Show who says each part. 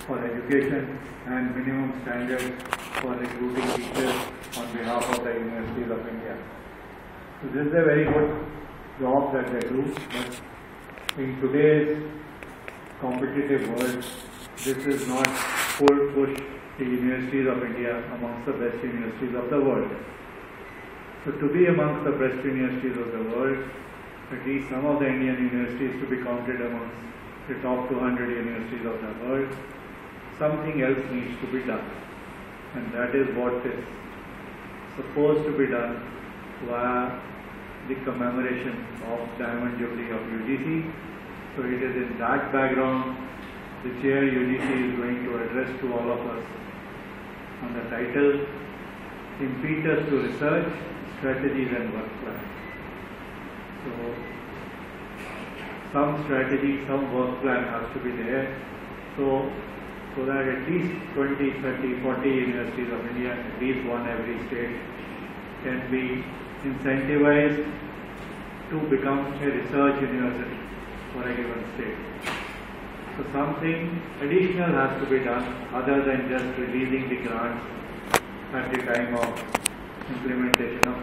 Speaker 1: for education and minimum standards for recruiting teachers on behalf of the universities of India. So this is a very good job that they do, but in today's competitive world, this is not full push the universities of India amongst the best universities of the world. So to be amongst the best universities of the world, at least some of the Indian universities to be counted amongst the top 200 universities of the world, something else needs to be done. And that is what is supposed to be done via the commemoration of Diamond Jubilee of UGC. So it is in that background the Chair UGC is going to address to all of us on the title, Impetus to Research, Strategies and Work Plan. So some strategy, some work plan has to be there. So that at least 20, 30, 40 universities of India, at least one every state, can be incentivized to become a research university for a given state. So something additional has to be done other than just releasing the grants at the time of implementation of